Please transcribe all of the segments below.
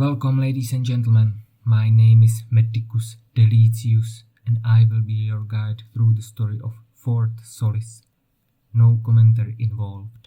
Welcome, ladies and gentlemen. My name is Medicus Delicius, and I will be your guide through the story of Fort Solis. No commentary involved.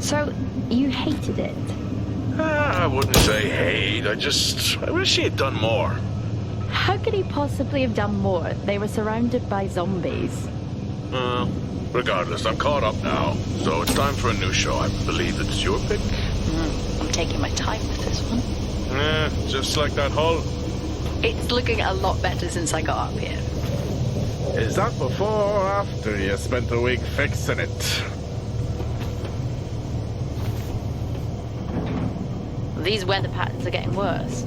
So, you hated it? I wouldn't say hate. I wish he had done more. How could he possibly have done more? They were surrounded by zombies. Regardless, I'm caught up now. So it's time for a new show. I believe it's your pick. I'm taking my time with this one. Just like that hull. It's looking a lot better since I got up here. Is that before or after you spent a week fixing it? These weather patterns are getting worse.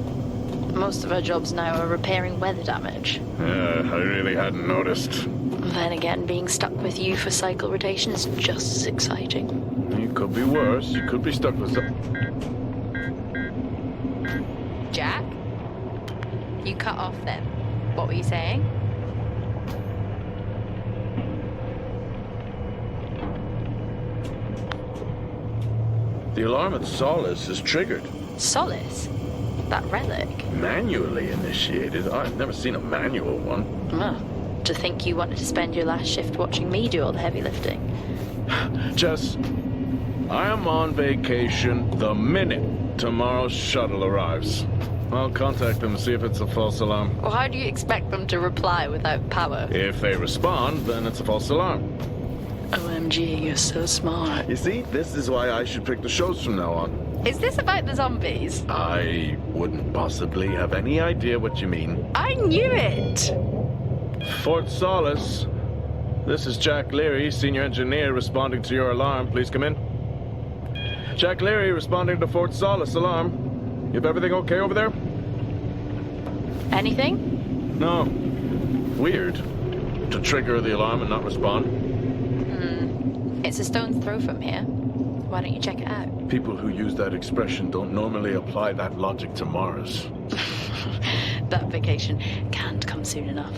Most of our jobs now are repairing weather damage. Yeah, I really hadn't noticed. Then again, being stuck with you for cycle rotation is just as exciting. You could be worse. You could be stuck with some... Jack? You cut off then. What were you saying? The alarm at Solis is triggered. Solis? That relic? Manually initiated? I've never seen a manual one. To think you wanted to spend your last shift watching me do all the heavy lifting. Jess, I am on vacation the minute tomorrow's shuttle arrives. I'll contact them and see if it's a false alarm. Well, how do you expect them to reply without power? If they respond, then it's a false alarm. OMG, you're so smart. You see, this is why I should pick the shows from now on. Is this about the zombies? I wouldn't possibly have any idea what you mean. I knew it! Fort Solis. This is Jack Leary, senior engineer, responding to your alarm. Please come in. Jack Leary responding to Fort Solis alarm. You have everything okay over there? Anything? No. Weird. To trigger the alarm and not respond. It's a stone's throw from here. Why don't you check it out? People who use that expression don't normally apply that logic to Mars. That vacation can't come soon enough.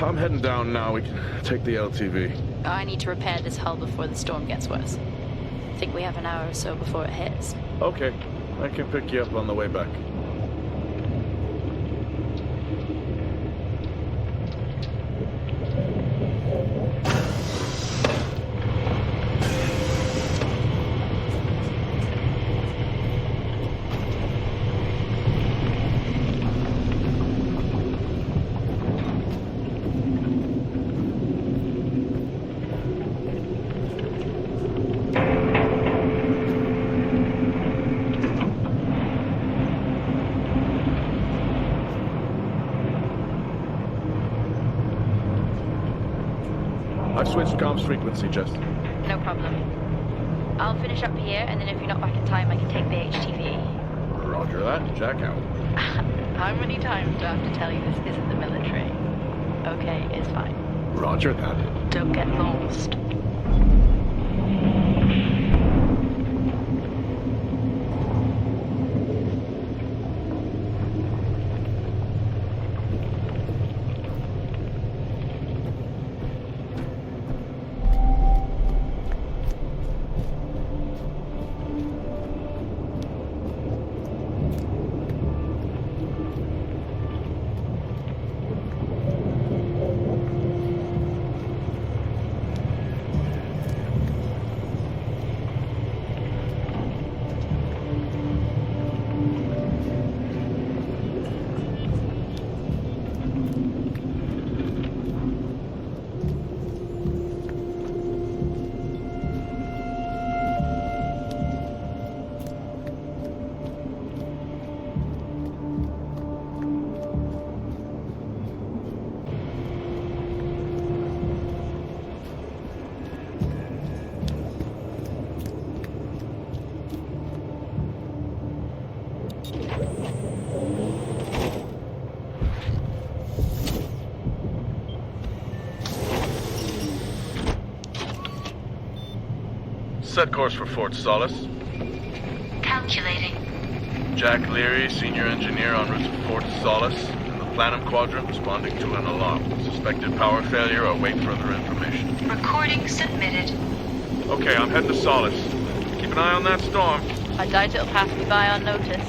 I'm heading down now. We can take the LTV. I need to repair this hull before the storm gets worse. I think we have an hour or so before it hits. Okay. I can pick you up on the way back. I've switched comms frequency, Jess. No problem. I'll finish up here, and then if you're not back in time, I can take the HTV. Roger that. Jack out. How many times do I have to tell you this isn't the military? Okay, it's fine. Roger that. Don't get lost. Set course for Fort Solis. Calculating. Jack Leary, senior engineer en route to Fort Solis, in the Planum Quadrant, responding to an alarm. Suspected power failure. Await further information. Recording submitted. Okay, I'm heading to Solis. Keep an eye on that storm. I doubt it'll pass me by unnoticed.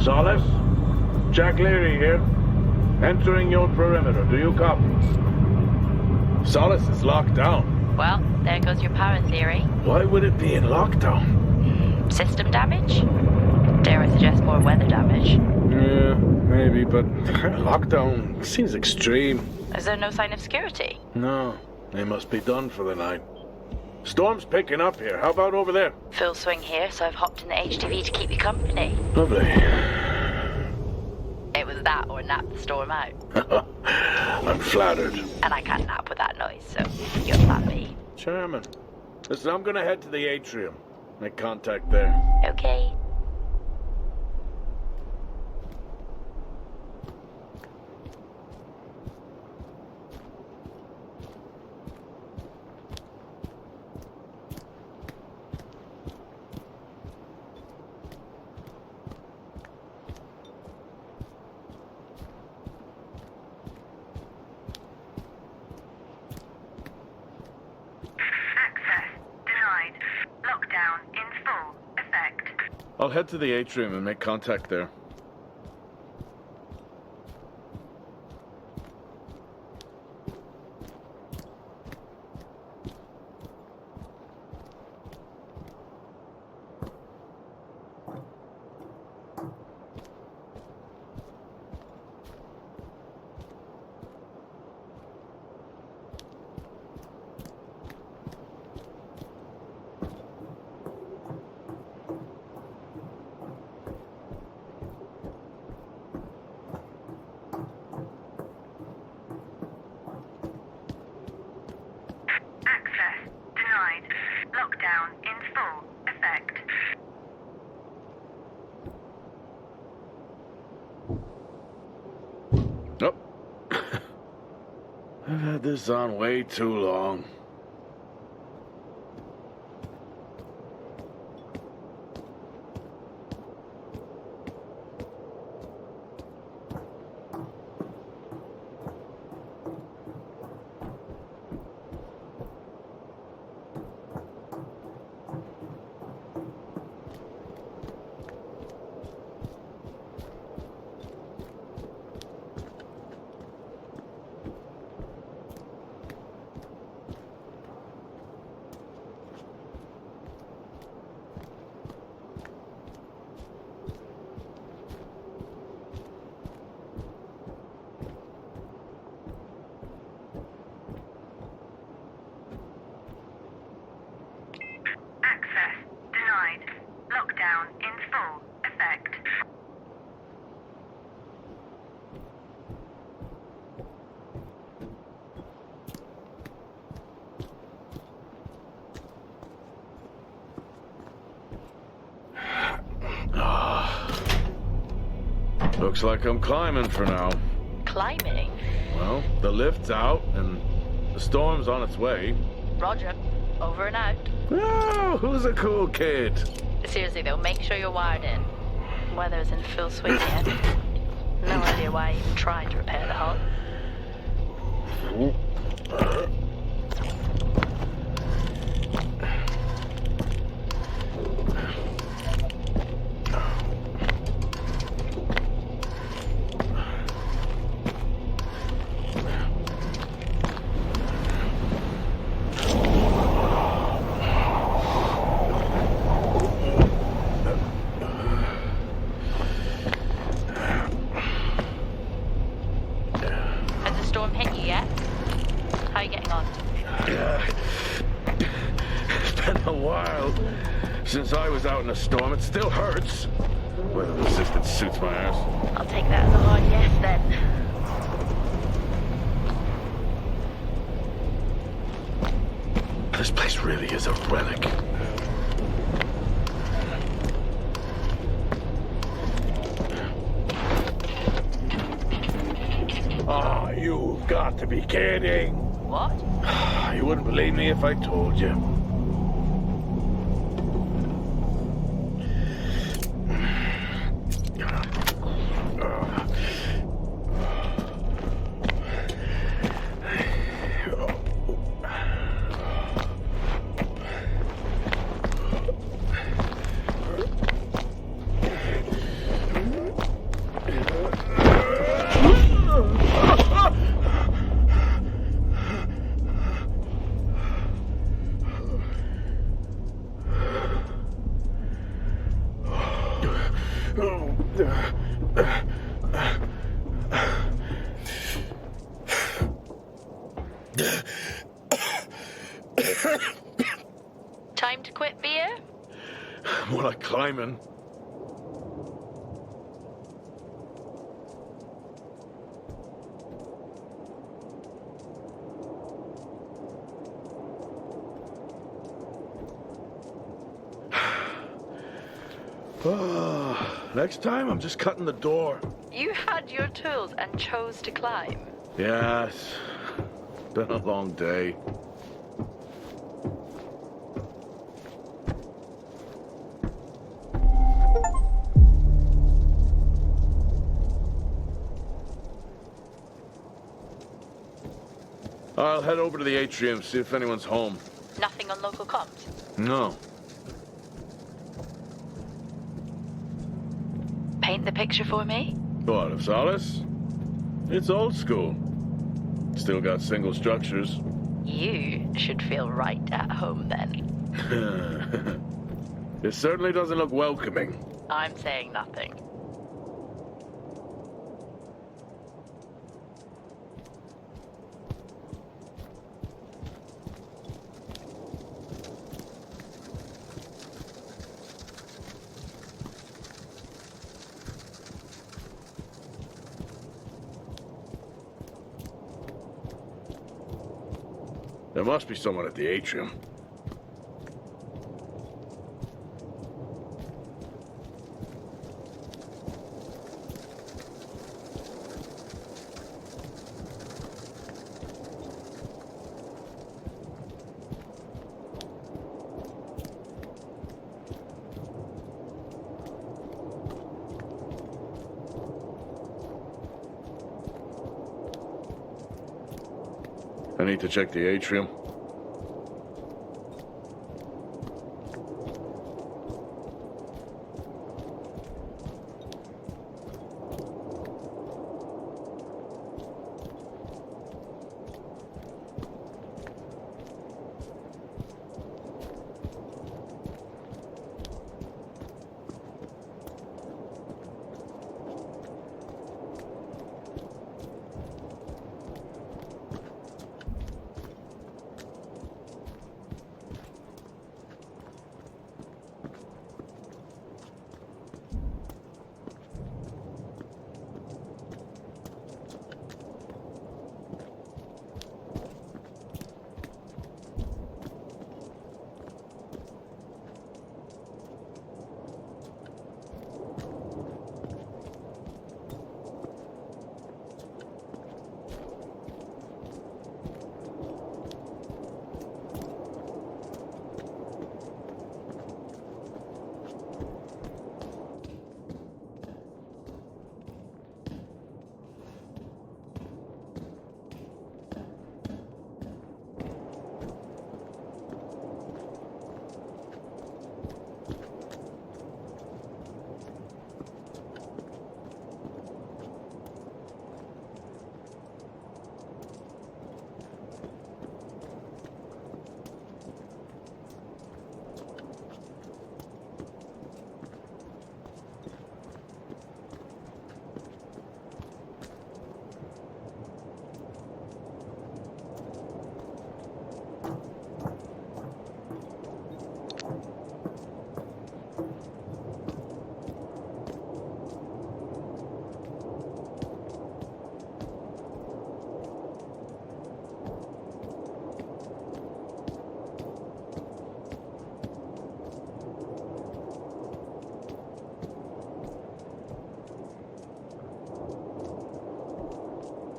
Solis? Jack Leary here. Entering your perimeter. Do you copy? Solis is locked down. Well, there goes your power theory. Why would it be in lockdown? System damage? Dare I suggest more weather damage? Yeah, maybe, but lockdown seems extreme. Is there no sign of security? No, they must be done for the night. Storm's picking up here. How about over there? Full swing here, so I've hopped in the HTV to keep you company. Lovely. It was that or nap the storm out. I'm flattered. And I can't nap with that noise, so you're plan B. Chairman. Listen, I'm gonna head to the atrium. Make contact there. Okay. I'll head to the atrium and make contact there. Nope. I've had this on way too long. Looks like I'm climbing for now. Climbing? Well, the lift's out and the storm's on its way. Roger. Over and out. Oh, who's a cool kid? Seriously though, make sure you're wired in. Weather's in full swing yet. No idea why I even tried to repair the hull. Since I was out in a storm, it still hurts. Weather resistance suits my ass. I'll take that as a hard yes then. This place really is a relic. Ah, you've got to be kidding. What? You wouldn't believe me if I told you. Time to quit beer? More like climbing. Next time, I'm just cutting the door. You had your tools and chose to climb. Yeah, it's been a long day. I'll head over to the atrium, see if anyone's home. Nothing on local comms? No. Paint the picture for me? What, of Solis? It's old school. Still got single structures. You should feel right at home then. It certainly doesn't look welcoming. I'm saying nothing. There must be someone at the atrium. I need to check the atrium.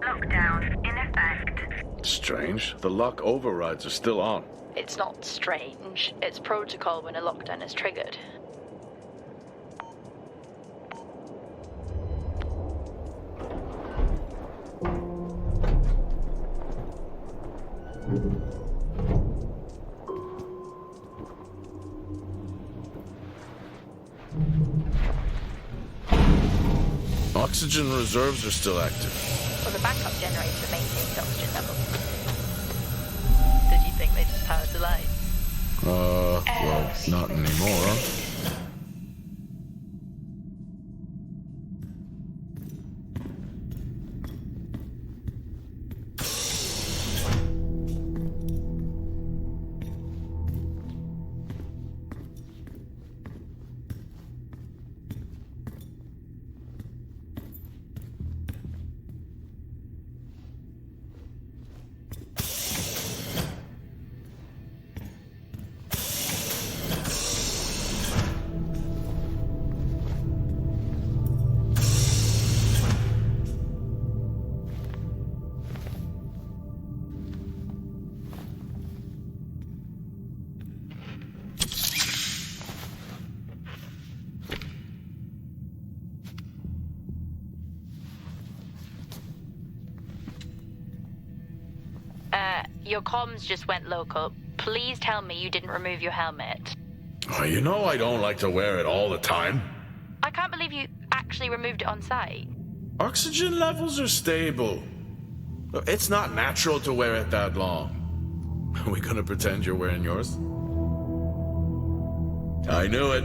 Lockdown in effect. Strange. The lock overrides are still on. It's not strange. It's protocol when a lockdown is triggered. Oxygen reserves are still active. Well, the backup generator maintains oxygen levels. Did you think they just powered the light? Well, not anymore. Your comms just went local. Please tell me you didn't remove your helmet. Oh, you know I don't like to wear it all the time. I can't believe you actually removed it on site. Oxygen levels are stable. It's not natural to wear it that long. Are we gonna pretend you're wearing yours? I knew it.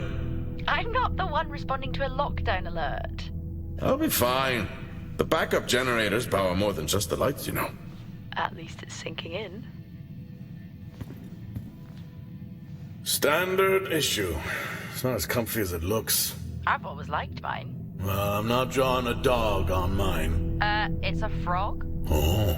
I'm not the one responding to a lockdown alert. I'll be fine. The backup generators power more than just the lights, you know. At least it's sinking in. Standard issue. It's not as comfy as it looks. I've always liked mine. Well, I'm not drawing a dog on mine. It's a frog? Oh.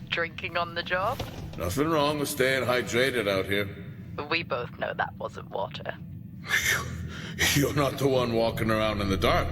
Drinking on the job? Nothing wrong with staying hydrated out here. We both know that wasn't water. You're not the one walking around in the dark.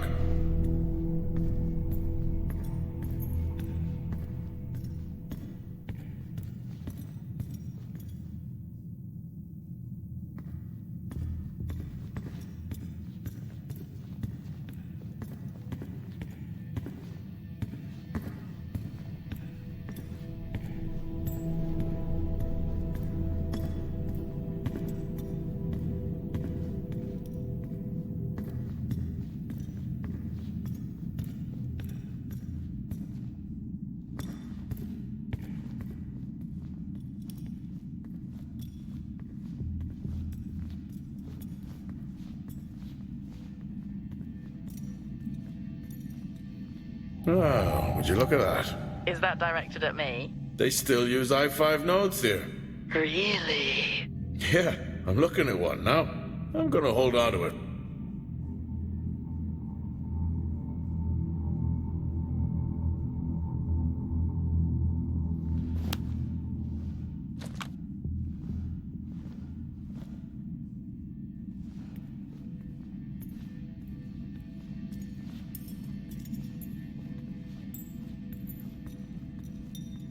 Oh, would you look at that? Is that directed at me? They still use i5 nodes here. Really? Yeah, I'm looking at one now. I'm gonna hold on to it.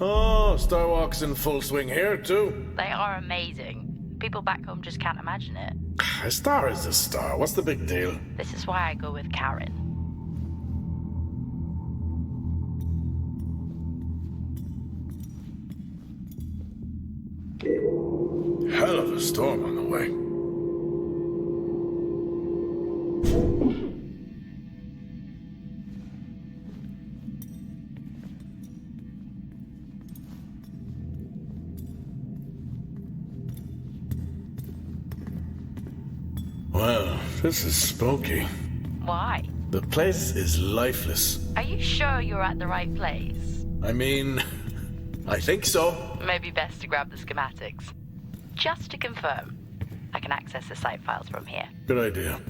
Oh, Starwalk's in full swing here, too. They are amazing. People back home just can't imagine it. A star is a star. What's the big deal? This is why I go with Karen. Hell of a storm on the way. Well, this is spooky. Why? The place is lifeless. Are you sure you're at the right place? I mean, I think so. Maybe best to grab the schematics. Just to confirm, I can access the site files from here. Good idea.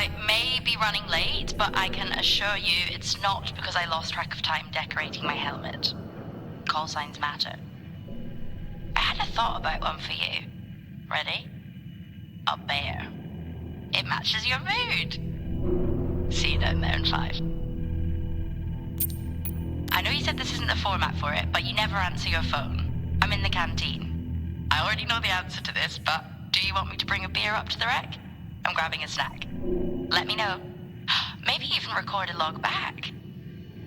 I may be running late, but I can assure you it's not because I lost track of time decorating my helmet. Call signs matter. I had a thought about one for you. Ready? A bear. It matches your mood. See you down there in 5. I know you said this isn't the format for it, but you never answer your phone. I'm in the canteen. I already know the answer to this, but do you want me to bring a beer up to the wreck? I'm grabbing a snack. Let me know. Maybe even record a log back.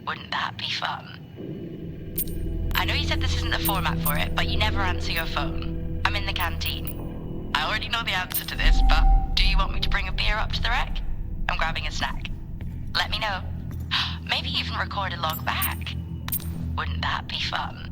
Wouldn't that be fun? I know you said this isn't the format for it, but you never answer your phone. I'm in the canteen. I already know the answer to this, but do you want me to bring a beer up to the wreck? I'm grabbing a snack. Let me know. Maybe even record a log back. Wouldn't that be fun?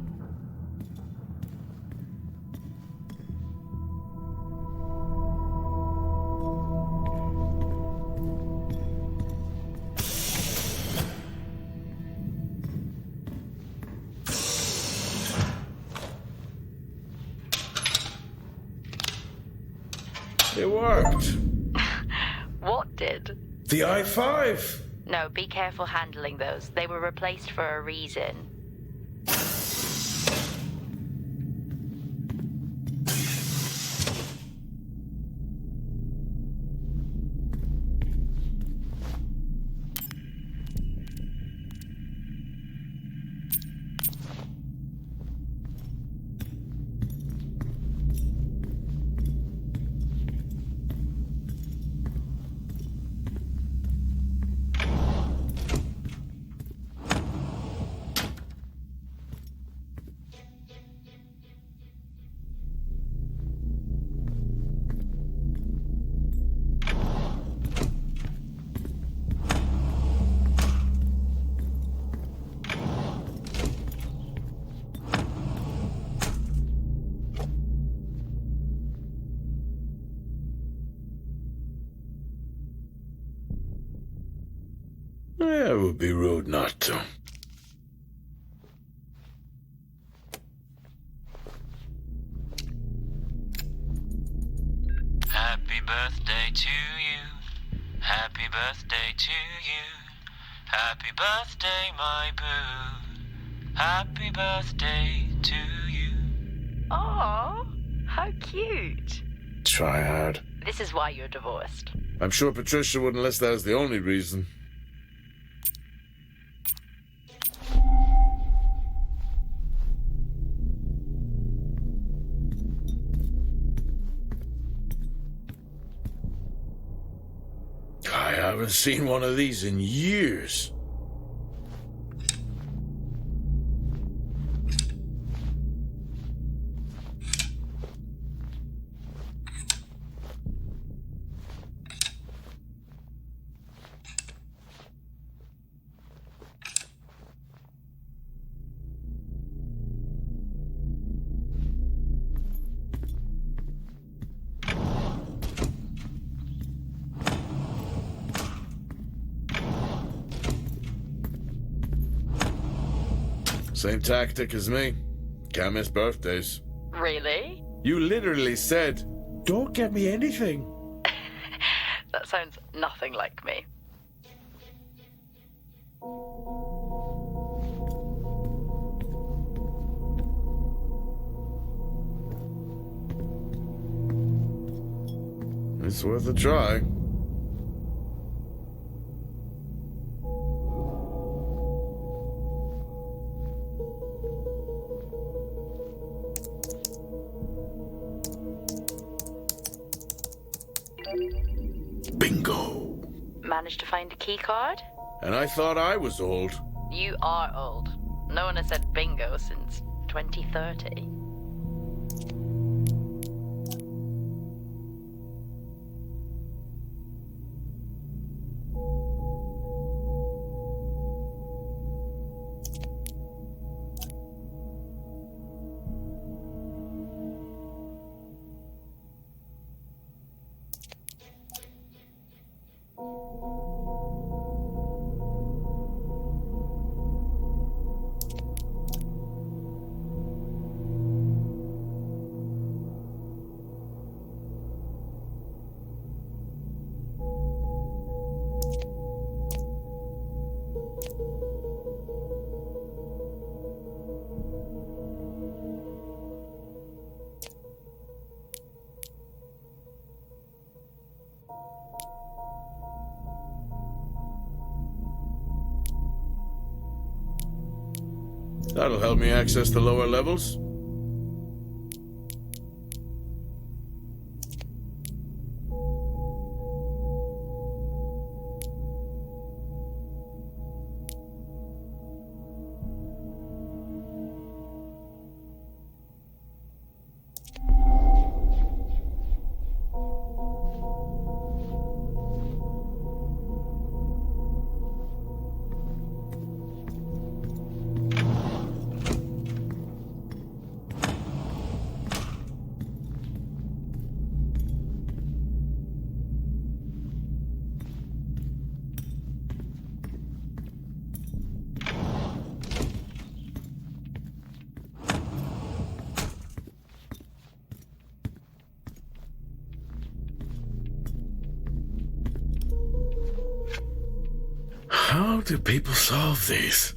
It worked. What did? The I-5. No, be careful handling those. They were replaced for a reason. It would be rude not to. Happy birthday to you. Happy birthday to you. Happy birthday, my boo. Happy birthday to you. Aw, how cute. Try hard. This is why you're divorced. I'm sure Patricia wouldn't list that as the only reason. I haven't seen one of these in years. Same tactic as me. Can't miss birthdays. Really? You literally said, "Don't get me anything." That sounds nothing like me. It's worth a try. Bingo! Managed to find a key card? And I thought I was old. You are old. No one has said bingo since 2030. That'll help me access the lower levels. How do people solve these?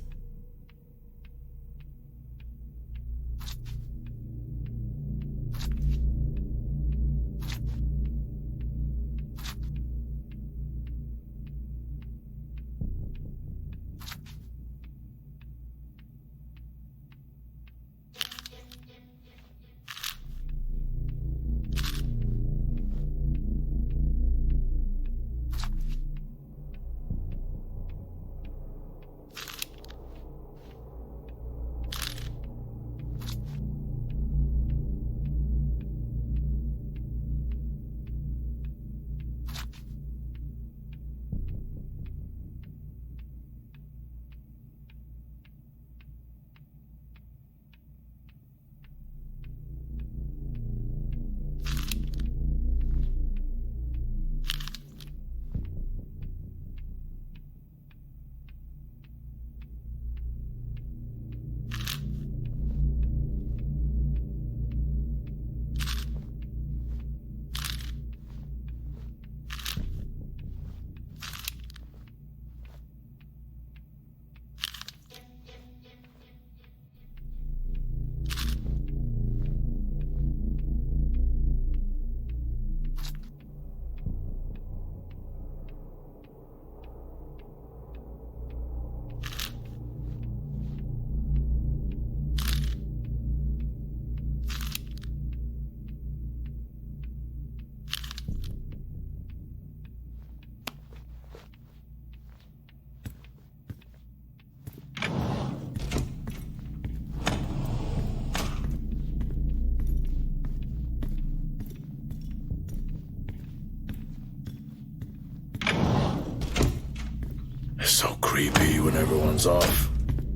It's so creepy when everyone's off.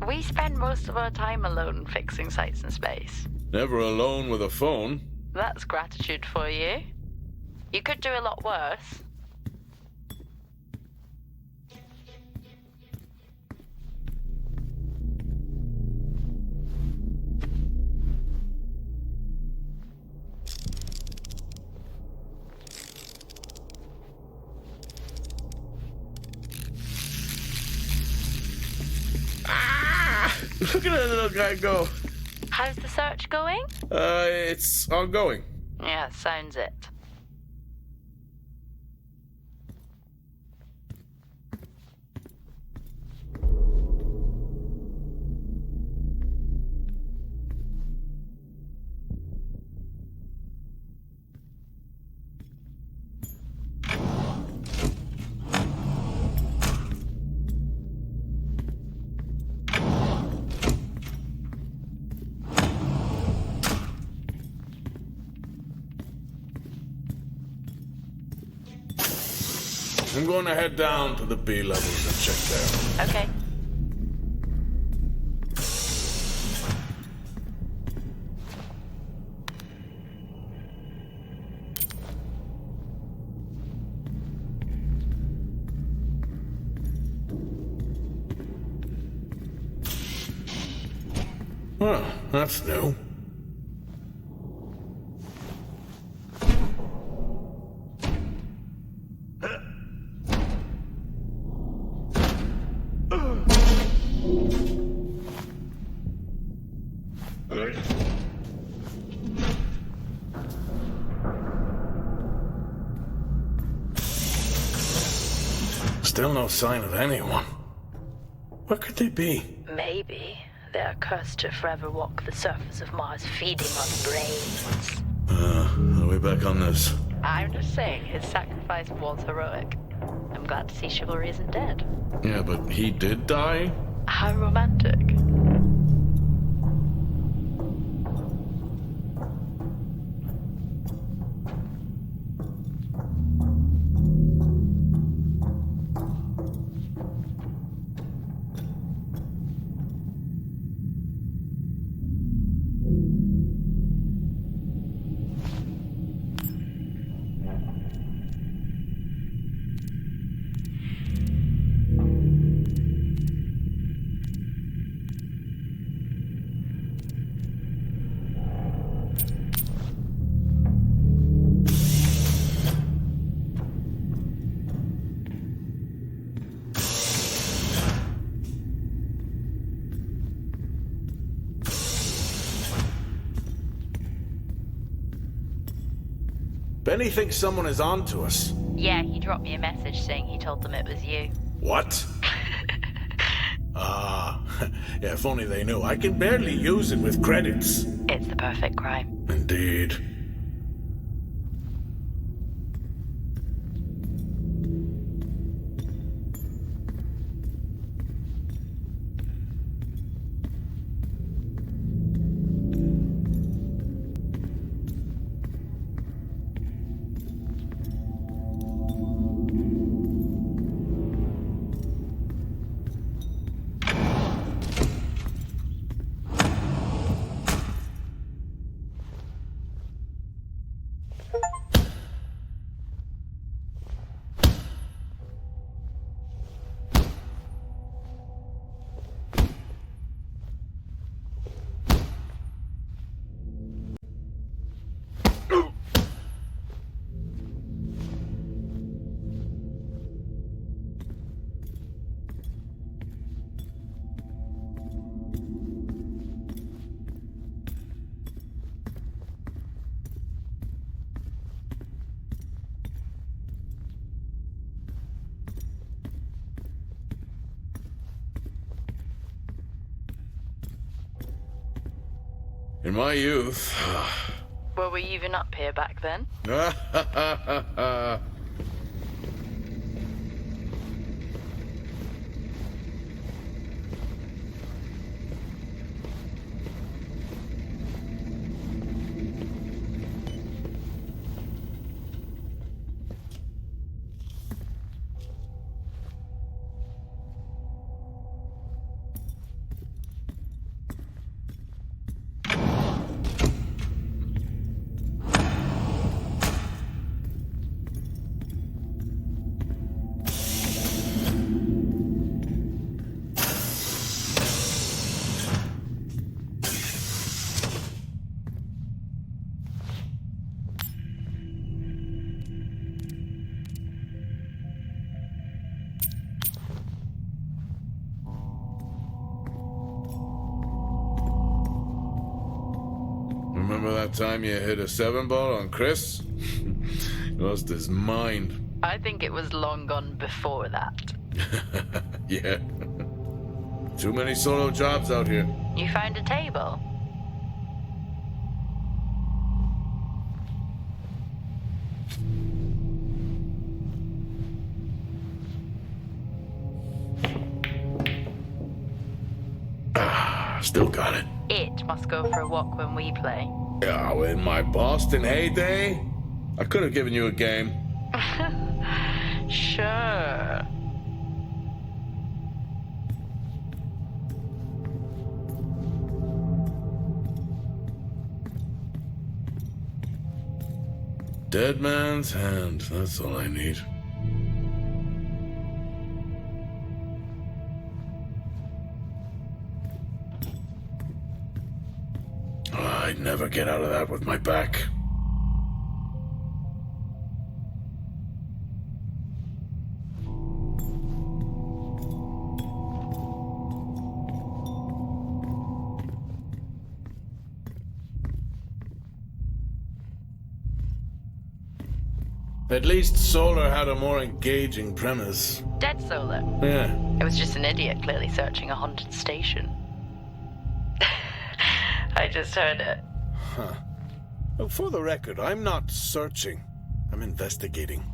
We spend most of our time alone fixing sites in space. Never alone with a phone. That's gratitude for you. You could do a lot worse. Look at that little guy go. How's the search going? It's ongoing. Yeah, sounds it. I'm going to head down to the B levels and check there. Okay. Well, that's new. Still no sign of anyone. Where could they be? Maybe They are cursed to forever walk the surface of Mars, feeding on brains. Are we back on this? I'm just saying, his sacrifice was heroic. I'm glad to see chivalry isn't dead. Yeah, but he did die? How romantic. Benny thinks someone is on to us. Yeah, he dropped me a message saying he told them it was you. What? Yeah, if only they knew. I can barely use it with credits. It's the perfect crime. Indeed. In my youth... Were we even up here back then? Remember that time you hit a 7-ball on Chris? He lost his mind. I think it was long gone before that. Yeah. Too many solo jobs out here. You found a table? Still got it. It must go for a walk when we play. Oh, in my Boston heyday, I could have given you a game. Sure. Dead man's hand, that's all I need. I'd never get out of that with my back. At least Solar had a more engaging premise. Dead Solar. Yeah. It was just an idiot clearly searching a haunted station. I just heard it. Huh. Well, for the record, I'm not searching. I'm investigating.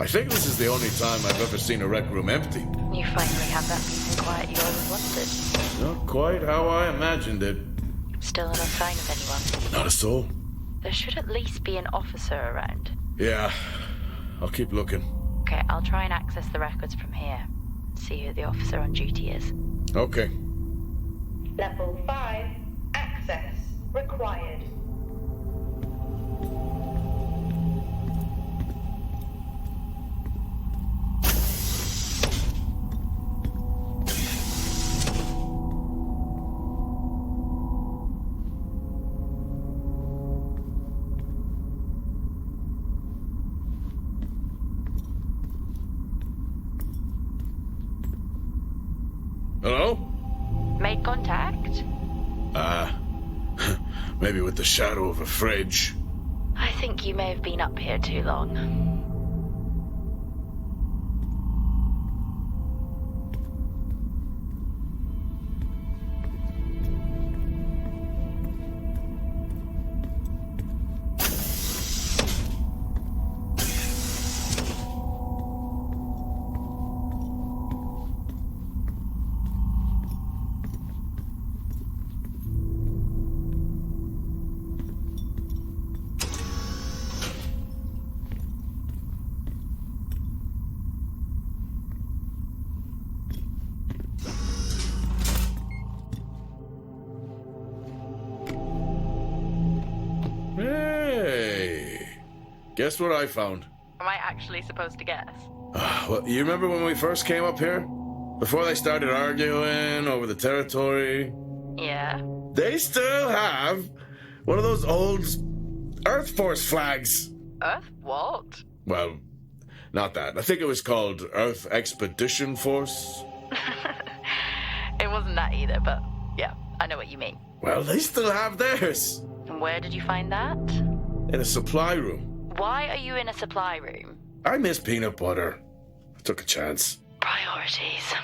I think this is the only time I've ever seen a rec room empty. You finally have that peace and quiet you always wanted. Not quite how I imagined it. Still no sign of anyone. Not a soul. There should at least be an officer around. Yeah, I'll keep looking. Okay, I'll try and access the records from here. See who the officer on duty is. Okay. Level 5. Access required. Hello? Made contact? Maybe with the shadow of a fridge. I think you may have been up here too long. Hey! Guess what I found? Am I actually supposed to guess? Well, you remember when we first came up here? Before they started arguing over the territory? Yeah. They still have one of those old Earth Force flags. Earth what? Well, not that. I think it was called Earth Expedition Force. It wasn't that either, but yeah, I know what you mean. Well, they still have theirs. And where did you find that? In a supply room. Why are you in a supply room? I miss peanut butter. I took a chance. Priorities.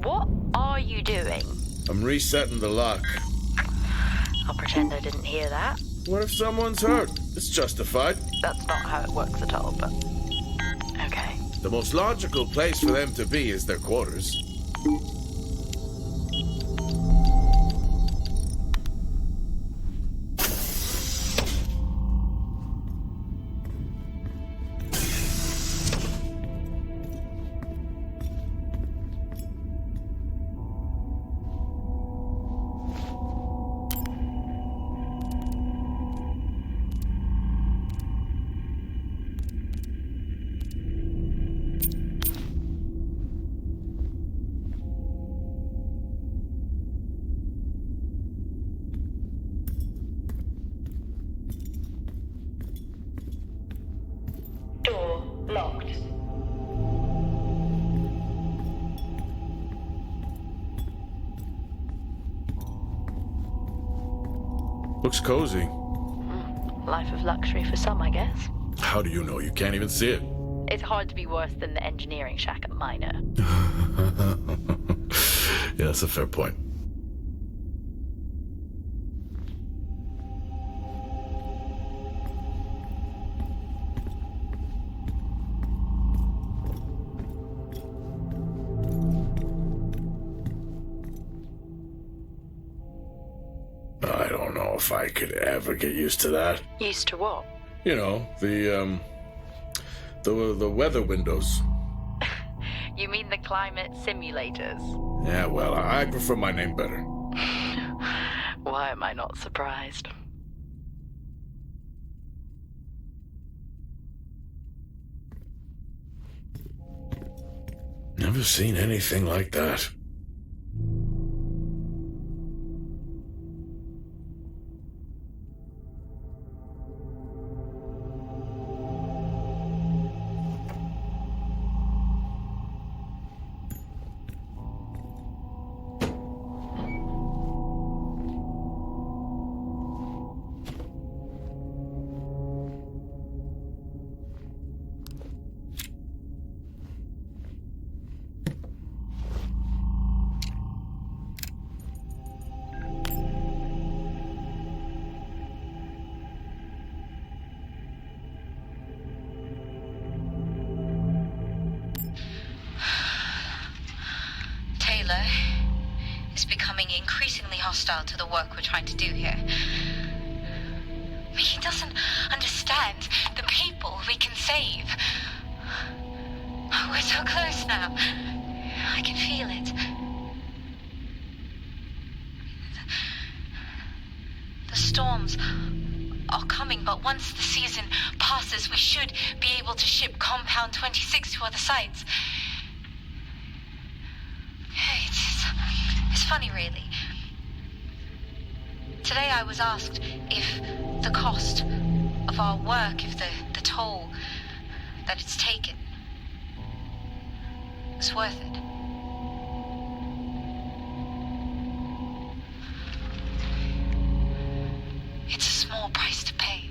What are you doing? I'm resetting the lock. I'll pretend I didn't hear that. What if someone's hurt? It's justified. That's not how it works at all, but... Okay. The most logical place for them to be is their quarters. Door locked. Looks cozy. Life of luxury for some, I guess. How do you know? You can't even see it. It's hard to be worse than the engineering shack at Minor. Yeah, that's a fair point. I don't know if I could ever get used to that. Used to what? You know, the weather windows. You mean the climate simulators? Yeah, well, I prefer my name better. Why am I not surprised? Never seen anything like that. Taylor is becoming increasingly hostile to the work we're trying to do here. He doesn't understand the people we can save. We're so close now. I can feel it. The storms are coming, but once the season passes, we should be able to ship Compound 26 to other sites. It's funny, really. Today I was asked if the cost of our work, if the toll that it's taken, is worth it. It's a small price to pay.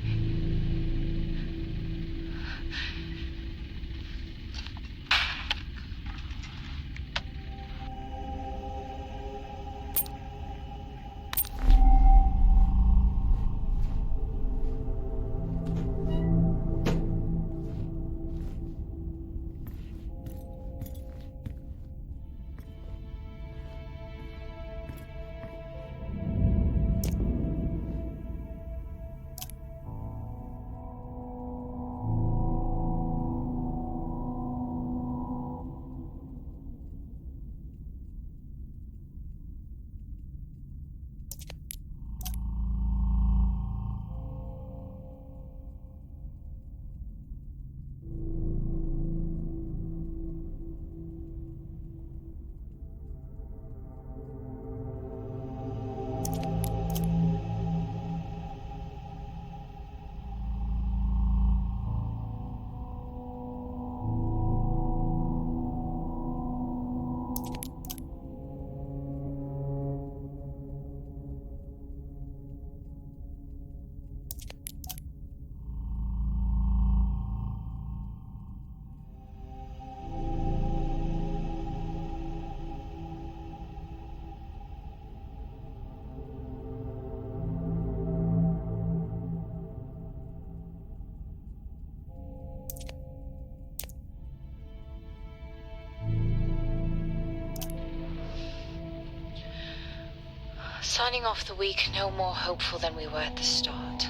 Signing off the week no more hopeful than we were at the start.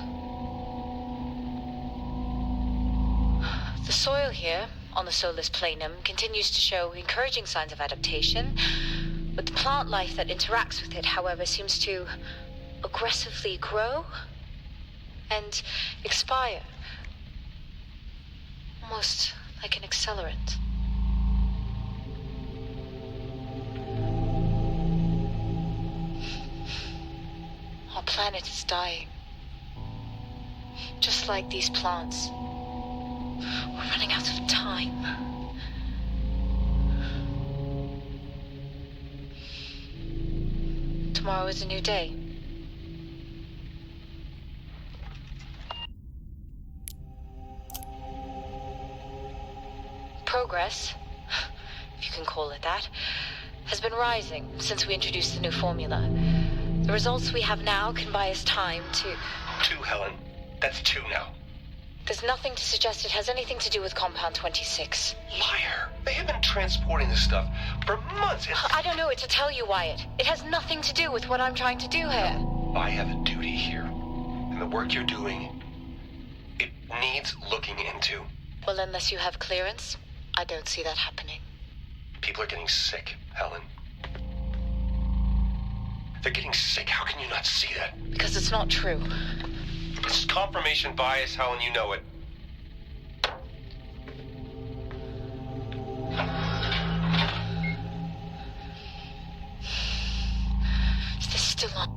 The soil here, on the Solis Planum, continues to show encouraging signs of adaptation, but the plant life that interacts with it, however, seems to aggressively grow and expire. Almost like an accelerant. Our planet is dying. Just like these plants. We're running out of time. Tomorrow is a new day. progress, if you can call it that, has been rising since we introduced the new formula. The results we have now can buy us time to... 2, Helen. That's 2 now. There's nothing to suggest it has anything to do with Compound 26. Liar. They have been transporting this stuff for months. I don't know what to tell you, Wyatt. It has nothing to do with what I'm trying to do here. I have a duty here. And the work you're doing, it needs looking into. Well, unless you have clearance, I don't see that happening. People are getting sick, Helen. They're getting sick. How can you not see that? Because it's not true. This is confirmation bias, Helen. You know it. Is this still on?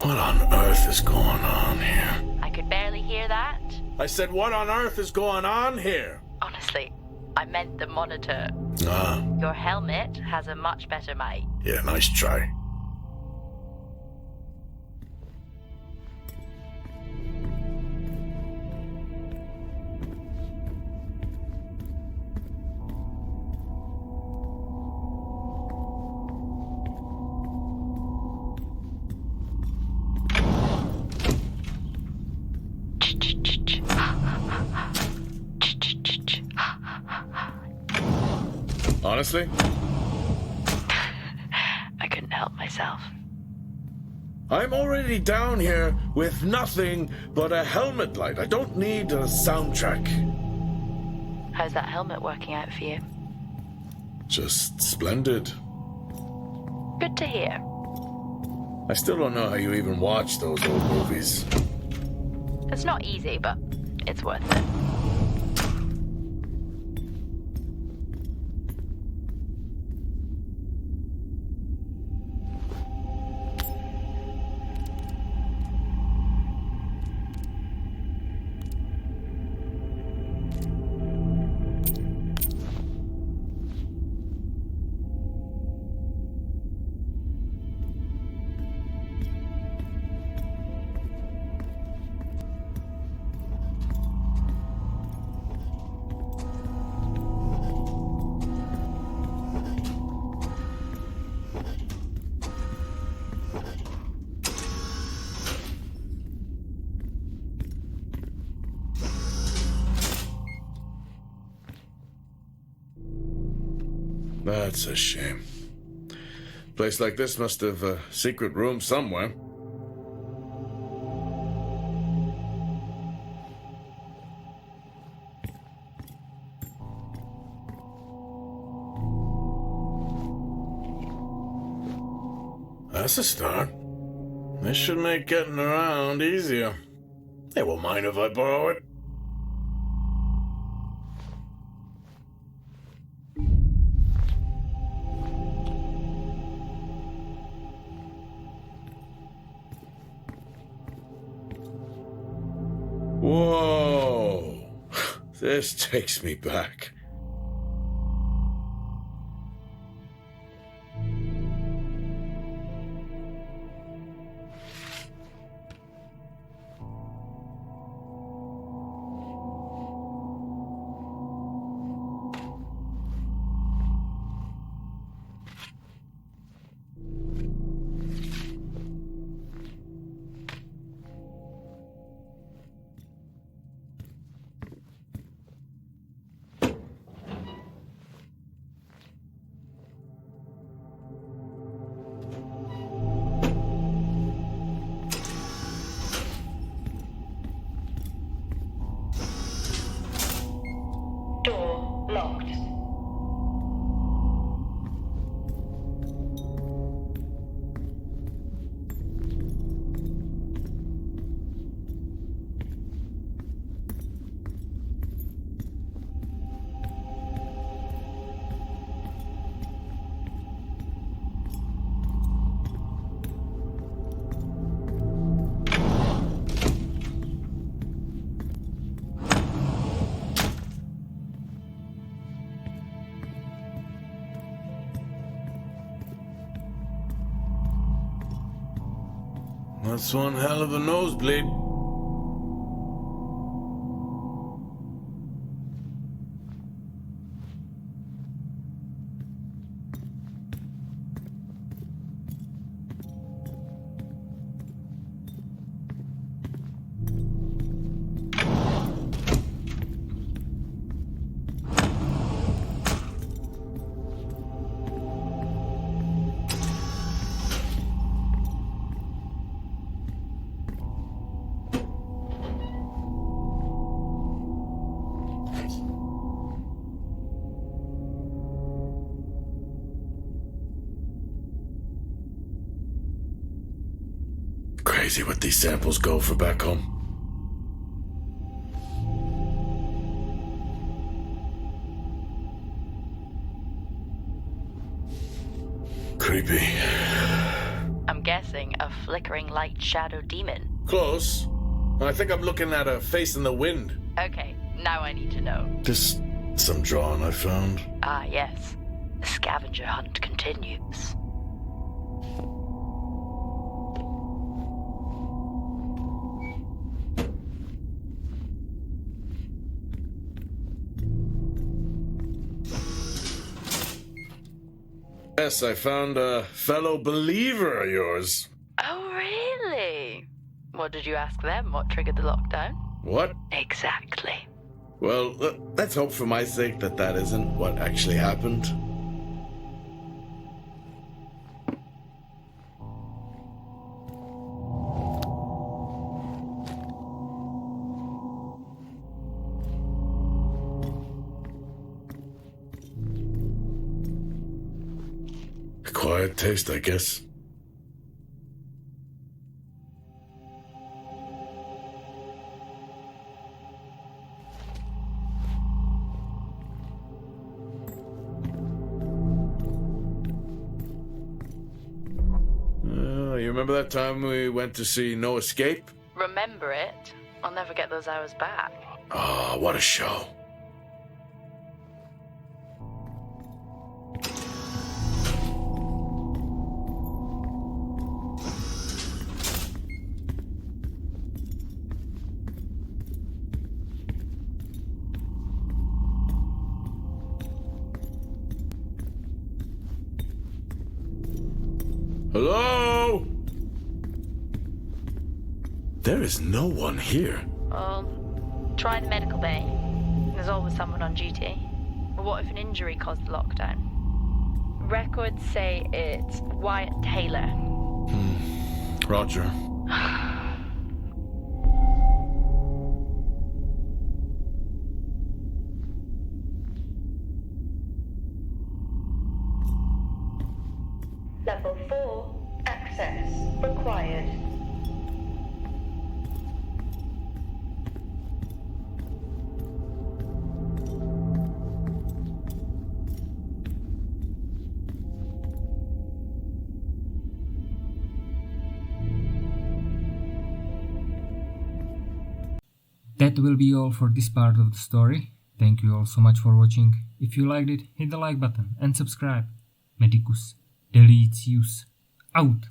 What on earth is going on here? I could barely hear that. I said, what on earth is going on here? Honestly, I meant the monitor. Ah, Your helmet has a much better mic. yeah, nice try. Honestly, I couldn't help myself. I'm already down here with nothing but a helmet light. I don't need a soundtrack. How's that helmet working out for you? Just splendid. Good to hear. I still don't know how you even watch those old movies. It's not easy, but it's worth it. That's a shame. Place like this must have a secret room somewhere. That's a start. This should make getting around easier. They won't mind if I borrow it. Whoa! This takes me back. That's one hell of a nosebleed. Crazy what these samples go for back home. Creepy. I'm guessing a flickering light shadow demon. Close. I think I'm looking at a face in the wind. Okay, now I need to know. Just some drawing I found. Ah, yes. The scavenger hunt continues. Yes, I found a fellow believer of yours. Oh, really? What did you ask them? What triggered the lockdown? What? Exactly. Well, let's hope for my sake that that isn't what actually happened. Quiet taste, I guess. You remember that time we went to see No Escape? Remember it? I'll never get those hours back. Oh, what a show. Hello? There is no one here. Well, try the medical bay. There's always someone on duty. But what if an injury caused the lockdown? Records say it's Wyatt Taylor. Roger. Level 4, access required. That will be all for this part of the story. Thank you all so much for watching. If you liked it, hit the like button and subscribe. Medicus Delicious out.